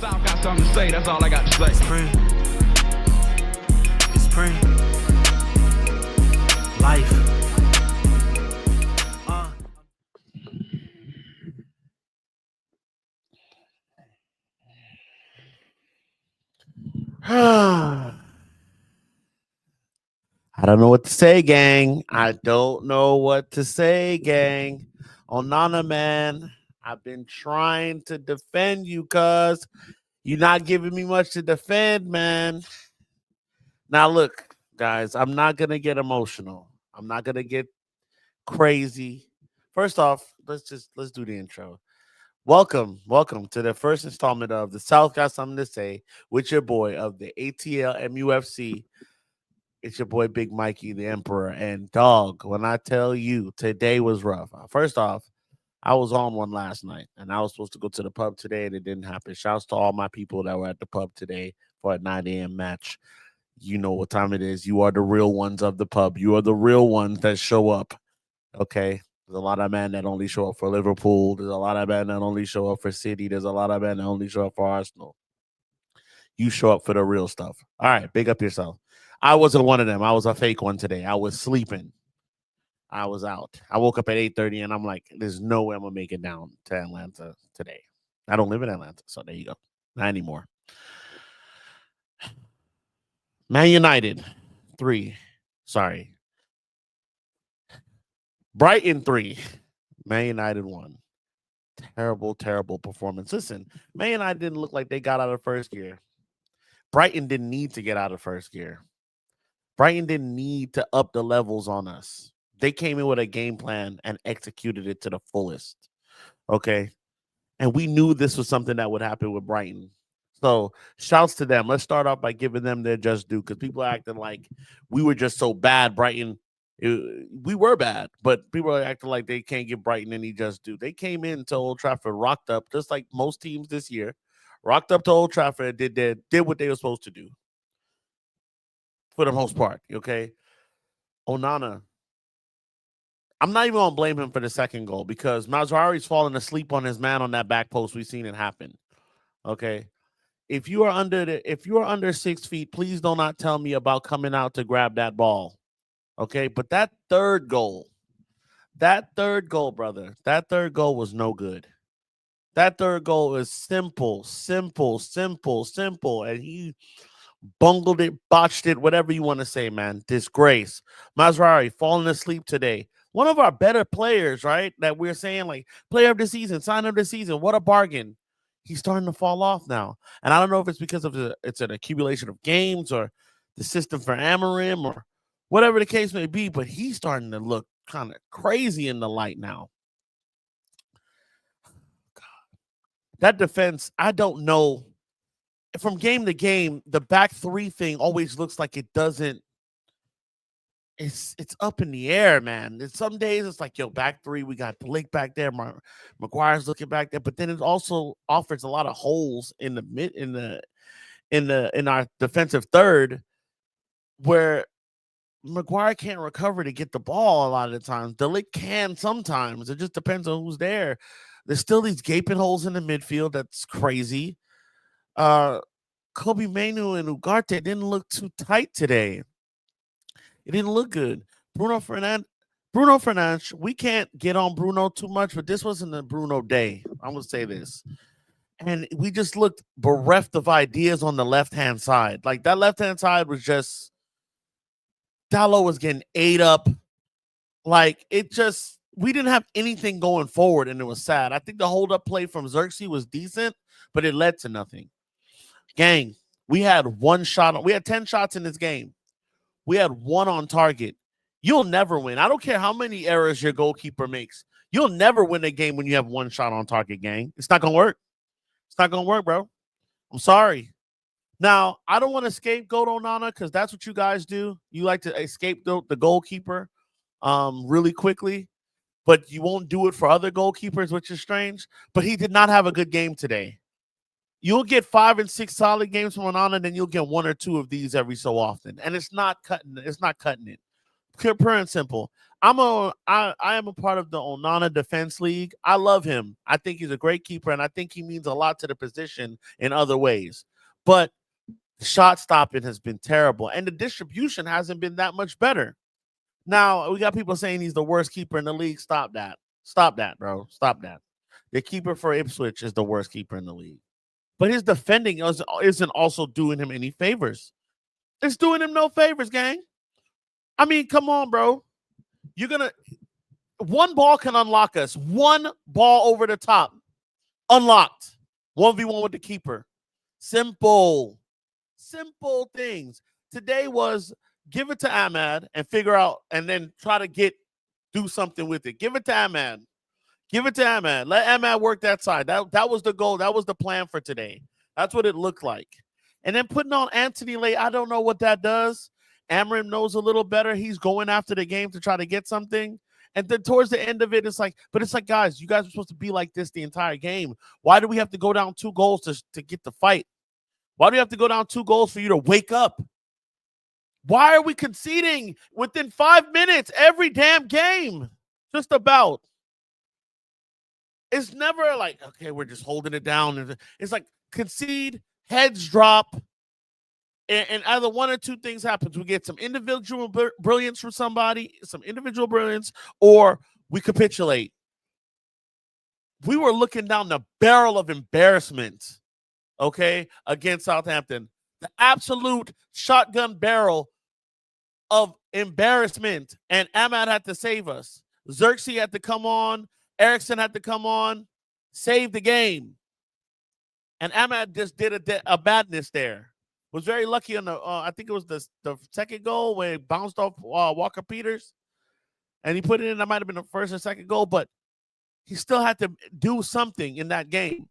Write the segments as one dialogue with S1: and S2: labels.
S1: South got something to say, that's all I got to say.
S2: Spring. It's spring. Life.
S3: I don't know what to say, gang. I don't know what to say, gang. Onana, man, I've been trying to defend you because you're not giving me much to defend, man. Now, look, guys, I'm not going to get emotional. I'm not going to get crazy. First off, let's do the intro. Welcome to the first installment of The South Got Something to Say with your boy of the ATL MUFC. It's your boy Big Mikey, the Emperor. And dog, when I tell you today was rough. First off, I was on one last night and I was supposed to go to the pub today and it didn't happen. Shouts to all my people that were at the pub today for a 9 a.m. match. You know what time it is. You are the real ones of the pub. You are the real ones that show up. Okay. There's a lot of men that only show up for Liverpool. There's a lot of men that only show up for City. There's a lot of men that only show up for Arsenal. You show up for the real stuff. All right, big up yourself. I wasn't one of them. I was a fake one today. I was sleeping. I was out. I woke up at 8:30 and I'm like, there's no way I'm going to make it down to Atlanta today. I don't live in Atlanta, so there you go. Not anymore. Man United, 3. Sorry. Brighton, 3. Man United, 1. Terrible, terrible performance. Listen, Man United didn't look like they got out of first gear. Brighton didn't need to get out of first gear. Brighton didn't need to up the levels on us. They came in with a game plan and executed it to the fullest. Okay. And we knew this was something that would happen with Brighton. So shouts to them. Let's start off by giving them their just due because people are acting like we were just so bad. Brighton, we were bad, but people are acting like they can't give Brighton any just due. They came into Old Trafford rocked up, just like most teams this year. Rocked up to Old Trafford, did what they were supposed to do for the most part, okay? Onana, I'm not even going to blame him for the second goal because Mazraoui's falling asleep on his man on that back post. We've seen it happen, okay? If you are under 6 feet, please do not tell me about coming out to grab that ball, okay? But that third goal, brother, that third goal was no good. That third goal is simple. And he bungled it, botched it, whatever you want to say, man. Disgrace. Mazraoui falling asleep today. One of our better players, right? That we're saying, like, player of the season, sign of the season. What a bargain. He's starting to fall off now. And I don't know if it's because of it's an accumulation of games or the system for Amorim or whatever the case may be, but he's starting to look kind of crazy in the light now. That defense, I don't know. From game to game, the back 3 thing always looks like it doesn't. It's up in the air, man. Some days it's like, yo, back 3, we got Blake back there, McGuire's looking back there, but then it also offers a lot of holes in the in our defensive third where McGuire can't recover to get the ball a lot of the times. Delic can sometimes. It just depends on who's there. There's still these gaping holes in the midfield. That's crazy. Kobe Mainu and Ugarte didn't look too tight today. It didn't look good. Bruno Fernandes, we can't get on Bruno too much, but this wasn't a Bruno day. I'm going to say this. And we just looked bereft of ideas on the left-hand side. Like, that left-hand side was just, Dalot was getting ate up. Like, it just, we didn't have anything going forward, and it was sad. I think the hold-up play from Xerxes was decent, but it led to nothing. Gang, we had 1 shot. We had 10 shots in this game. We had 1 on target. You'll never win. I don't care how many errors your goalkeeper makes. You'll never win a game when you have 1 shot on target, gang. It's not going to work. It's not going to work, bro. I'm sorry. Now, I don't want to scapegoat Onana because that's what you guys do. You like to scapegoat the goalkeeper really quickly, but you won't do it for other goalkeepers, which is strange. But he did not have a good game today. You'll get 5 and 6 solid games from Onana, and then you'll get 1 or 2 of these every so often. And it's not cutting it. Pure and simple. I am a part of the Onana Defense League. I love him. I think he's a great keeper, and I think he means a lot to the position in other ways. But shot stopping has been terrible, and the distribution hasn't been that much better. Now, we got people saying he's the worst keeper in the league. Stop that. Stop that, bro. Stop that. The keeper for Ipswich is the worst keeper in the league. But his defending isn't also doing him any favors. It's doing him no favors, gang. I mean, come on, bro. You're going to – one ball can unlock us. One ball over the top. Unlocked. 1v1 with the keeper. Simple. Simple things. Today was give it to Ahmad and figure out and then try to do something with it. Give it to Ahmad. Give it to Ahmad. Let Ahmad work that side. That was the goal. That was the plan for today. That's what it looked like. And then putting on Anthony late, I don't know what that does. Amarim knows a little better. He's going after the game to try to get something. And then towards the end of it, it's like, guys, you guys are supposed to be like this the entire game. Why do we have to go down 2 goals to get the fight? Why do we have to go down 2 goals for you to wake up? Why are we conceding within 5 minutes every damn game? Just about. It's never like, okay, we're just holding it down. It's like concede, heads drop, and either one or two things happens. We get some individual brilliance from somebody, or we capitulate. We were looking down the barrel of embarrassment, okay, against Southampton. The absolute shotgun barrel of embarrassment, and Ahmad had to save us. Xerxes had to come on. Eriksson had to come on, save the game. And Ahmad just did a badness there. Was very lucky on the, I think it was the second goal where it bounced off Walker Peters. And he put it in. That might have been the first or second goal, but he still had to do something in that game.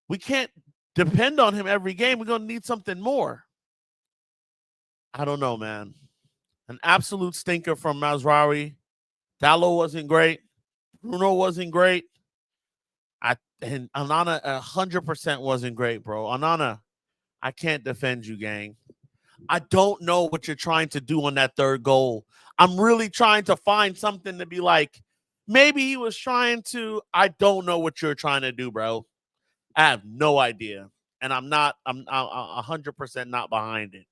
S3: We can't depend on him every game. We're going to need something more. I don't know, man. An absolute stinker from Mazraoui. Dallo wasn't great. Bruno wasn't great. And Onana 100% wasn't great, bro. Onana, I can't defend you, gang. I don't know what you're trying to do on that third goal. I'm really trying to find something to be like, maybe he was trying to. I don't know what you're trying to do, bro. I have no idea. And I'm 100% not behind it.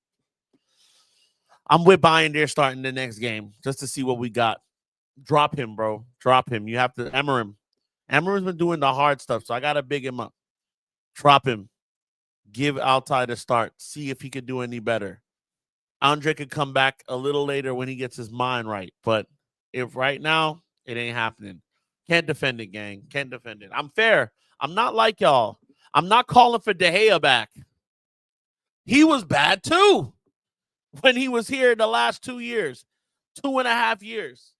S3: I'm with Bayern there starting the next game just to see what we got. Drop him, bro. Drop him. You have to Amarim. Amarim's been doing the hard stuff, so I got to big him up. Drop him. Give Altai the start. See if he could do any better. Andre could come back a little later when he gets his mind right. But if right now, it ain't happening. Can't defend it, gang. Can't defend it. I'm fair. I'm not like y'all. I'm not calling for De Gea back. He was bad, too, when he was here the last 2 years. 2.5 years.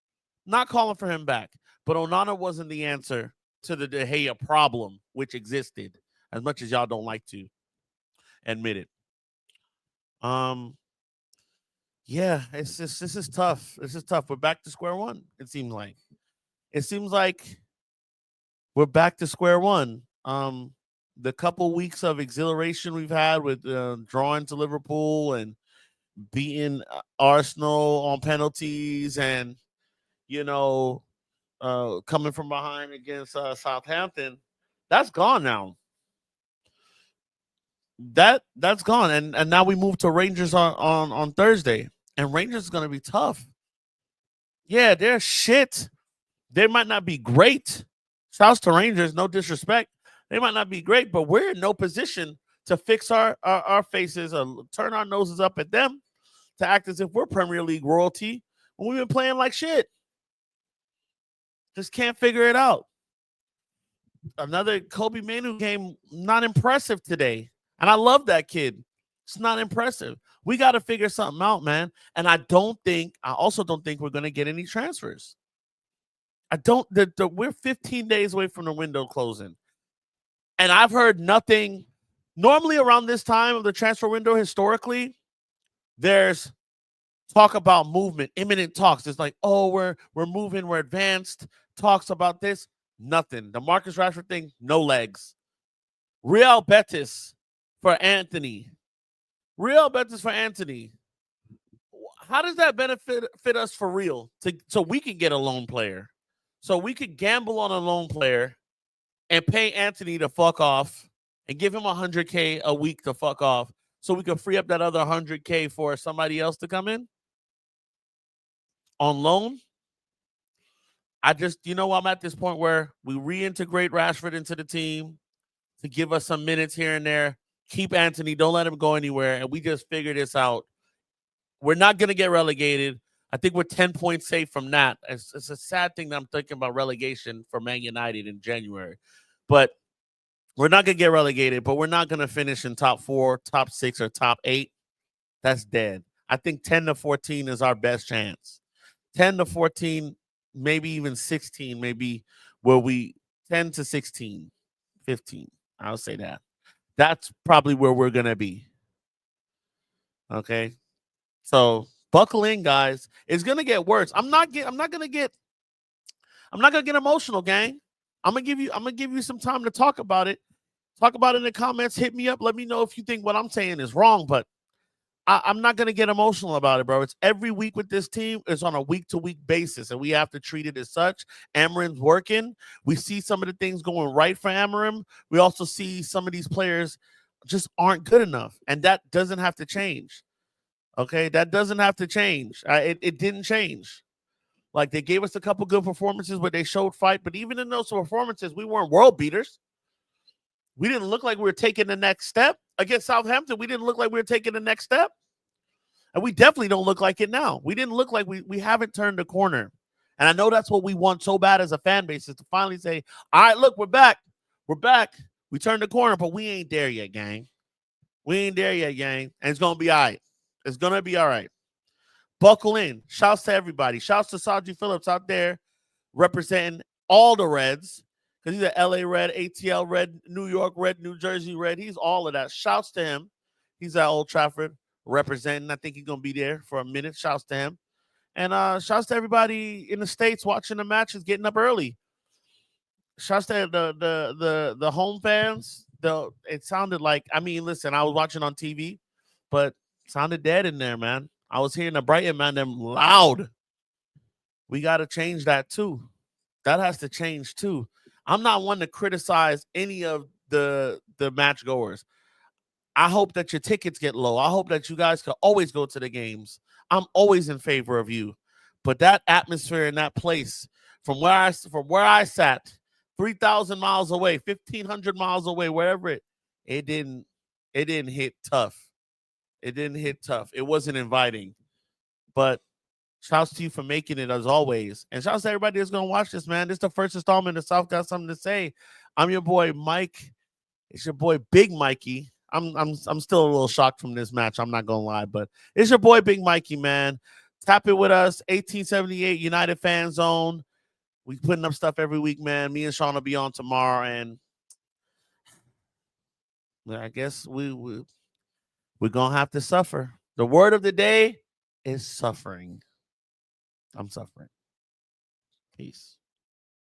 S3: Not calling for him back. But Onana wasn't the answer to the De Gea problem, which existed, as much as y'all don't like to admit it. Yeah, this is tough. This is tough. We're back to square one, it seems like. It seems like we're back to square one. The couple weeks of exhilaration we've had with drawing to Liverpool and beating Arsenal on penalties and, coming from behind against Southampton, that's gone now. That's gone. And now we move to Rangers on Thursday. And Rangers is going to be tough. Yeah, they're shit. They might not be great. Shouts to Rangers, no disrespect. They might not be great, but we're in no position to fix our faces or turn our noses up at them to act as if we're Premier League royalty when we've been playing like shit. Just can't figure it out. Another Kobe Manu game, not impressive today. And I love that kid. It's not impressive. We got to figure something out, man. And I also don't think we're going to get any transfers. We're 15 days away from the window closing. And I've heard nothing. Normally around this time of the transfer window, historically, there's talk about movement, imminent talks. It's like, oh, we're moving, we're advanced. Talks about this, nothing. The Marcus Rashford thing, no legs. Real Betis for Anthony. how does that benefit us for real? So we can get a loan player. So we could gamble on a loan player and pay Anthony to fuck off and give him $100K a week to fuck off so we could free up that other $100K for somebody else to come in on loan. I'm at this point where we reintegrate Rashford into the team to give us some minutes here and there. Keep Anthony, don't let him go anywhere, and we just figure this out. We're not going to get relegated. I think we're 10 points safe from that. It's a sad thing that I'm thinking about relegation for Man United in January. But we're not going to get relegated, but we're not going to finish in top 4, top 6, or top 8. That's dead. I think 10 to 14 is our best chance. 10 to 14, maybe even 16, maybe where we 10 to 16, 15. I'll say that. That's probably where we're going to be. Okay. So buckle in, guys. It's going to get worse. I'm not going to get emotional, gang. I'm going to give you some time to talk about it. Talk about it in the comments. Hit me up. Let me know if you think what I'm saying is wrong, but I'm not going to get emotional about it, bro. It's every week with this team. It's on a week-to-week basis, and we have to treat it as such. Amarim's working. We see some of the things going right for Amarim. We also see some of these players just aren't good enough, and that doesn't have to change. Okay? That doesn't have to change. It didn't change. Like, they gave us a couple good performances where they showed fight, but even in those performances, we weren't world beaters. We didn't look like we were taking the next step. Against Southampton, we didn't look like we were taking the next step. And we definitely don't look like it now. We didn't look like we haven't turned the corner. And I know that's what we want so bad as a fan base, is to finally say, all right, look, we're back. We're back. We turned the corner, but we ain't there yet, gang. We ain't there yet, gang. And it's going to be all right. It's going to be all right. Buckle in. Shouts to everybody. Shouts to Saji Phillips out there representing all the Reds. Because he's an LA Red, ATL Red, New York Red, New Jersey Red. He's all of that. Shouts to him. He's at Old Trafford representing. I think he's going to be there for a minute. Shouts to him. And shouts to everybody in the States watching the matches, getting up early. Shouts to the home fans. It sounded like, listen, I was watching on TV, but it sounded dead in there, man. I was hearing the Brighton man, them loud. We got to change that too. That has to change too. I'm not one to criticize any of the match goers. I hope that your tickets get low. I hope that you guys can always go to the games. I'm always in favor of you. But that atmosphere in that place, from where I sat, 3,000 miles away, 1,500 miles away, wherever it didn't hit tough. It didn't hit tough. It wasn't inviting. But shouts to you for making it, as always. And shouts to everybody that's going to watch this, man. This is the first installment of South Got Something to Say. I'm your boy, Mike. It's your boy, Big Mikey. I'm still a little shocked from this match. I'm not going to lie. But it's your boy, Big Mikey, man. Tap it with us. 1878 United Fan Zone. We putting up stuff every week, man. Me and Sean will be on tomorrow. And I guess we're going to have to suffer. The word of the day is suffering. I'm suffering. Peace.